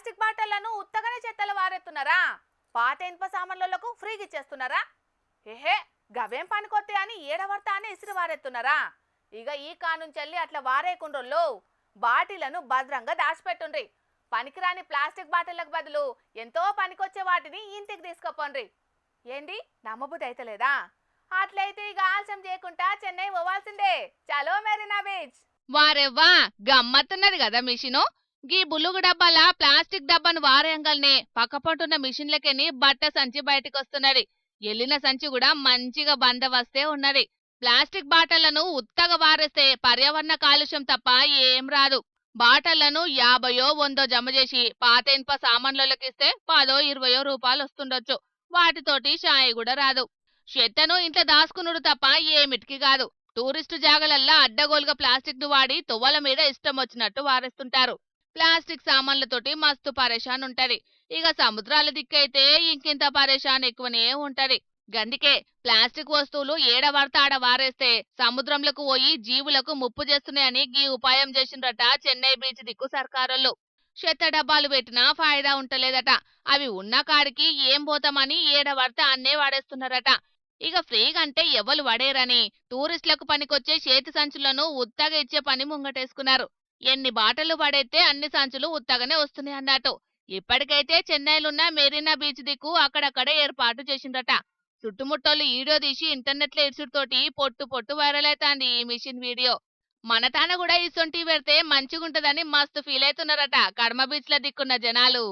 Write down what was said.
Plastic బాటిళ్లను ఉత్తగానే చెత్తలు వారెత్తున్నారా? పాత ఇనుప సామాన్లకు ఫ్రీగా ఇచ్చేస్తున్నారా? ఏహే, గవేం పనికొత్తే అని ఏడవర్తా అని ఇసిరి వారెత్తున్నారా? ఇక ఈ కానుంచెల్లి అట్లా వారేకుండ్రోళ్ళు బాటిళ్లను భద్రంగా దాచిపెట్టుండ్రి. పనికిరాని ప్లాస్టిక్ బాటిళ్లకు బదులు ఎంతో పనికొచ్చే వాటిని ఇంటికి తీసుకుపోండ్రి. ఏంది, నమ్మబుద్ధి అయితలేదా? అట్లయితే ఇక ఆలస్యం చేయకుండా చెన్నై పోవాల్సిందే. చలో మెరీనా బీచ్. వారెవ్వా, గమ్మత్తున్నది కదా మిషను. గీ బులుగు డబ్బాల ప్లాస్టిక్ డబ్బాను వారేయంగాల్నే పక్కపంటున్న మిషన్లకెని బట్ట సంచి బయటకొస్తున్నది. ఎల్లిన సంచి కూడా మంచిగా బందవస్తే ఉన్నది. ప్లాస్టిక్ బాటళ్లను ఉత్తగా వారేస్తే పర్యావరణ కాలుష్యం తప్ప ఏం రాదు. బాటళ్లను 50 100 జమ చేసి పాత ఇనుప సామాన్లకిస్తే 10 20 రూపాయలు వస్తుండొచ్చు. వాటితోటి షాయి కూడా రాదు. చెత్తను ఇంట్లో దాసుకునుడు తప్ప ఏమిటికి కాదు. టూరిస్టు జాగలల్లా అడ్డగోలుగా ప్లాస్టిక్ ను వాడి తువ్వల మీద ఇష్టం వచ్చినట్టు వారేస్తుంటారు. ప్లాస్టిక్ సామాన్లతోటి మస్తు పరేషాన్ ఉంటది. ఇక సముద్రాల దిక్కైతే ఇంకింత పరేషాన్ ఎక్కువనే ఉంటది. గందికే ప్లాస్టిక్ వస్తువులు ఏడ పడితే ఆడ వారేస్తే సముద్రంలోకి పోయి జీవులకు ముప్పు చేస్తున్నాయని గీ ఉపాయం చేసిండ్రట చెన్నై బీచ్ దిక్కు సర్కారోళ్ళు. చెత్త డబ్బాలు పెట్టినా ఫాయిదా ఉంటలేదట. అవి ఉన్న కాడికి ఏం పోతామని ఏడ పడితే అన్నే వాడేస్తున్నారట. ఇక ఫ్రీగా అంటే ఎవరు వడేరని టూరిస్టులకు పనికొచ్చే చేతి సంచులను ఉత్తగా ఇచ్చే పని ముంగటేసుకున్నారు. ఎన్ని బాటలు పడైతే అన్ని సంచులు ఉత్తగానే వస్తున్నాయి అన్నట్టు. ఇప్పటికైతే చెన్నైలున్న మెరీనా బీచ్ దిక్కు అక్కడక్కడే ఏర్పాటు చేసిండట. చుట్టుముట్టోళ్ళు వీడియో తీసి ఇంటర్నెట్ లో ఇసుడుతోటి పొట్టు పొట్టు వైరల్ అవుతాంది ఈ మిషన్ వీడియో. మన తాన కూడా ఇసొంటి పెడితే మంచిగుంటదని మస్తు ఫీల్ అవుతున్నారట కడమ బీచ్ ల దిక్కున్న జనాలు.